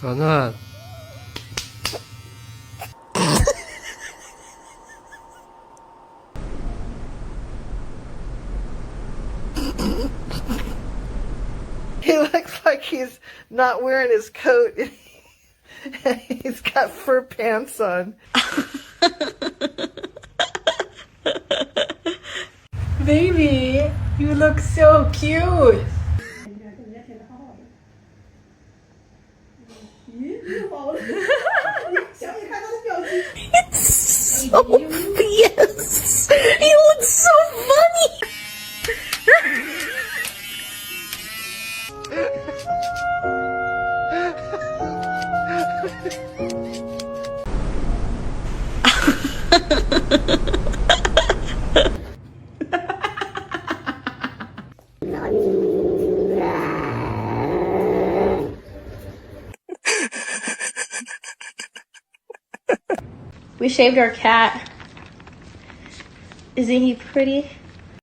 저는 He looks like he's not wearing his coat. He's got fur pants on. Baby, you look so cute. So obvious. He looks so funny. We shaved our cat. Isn't he pretty?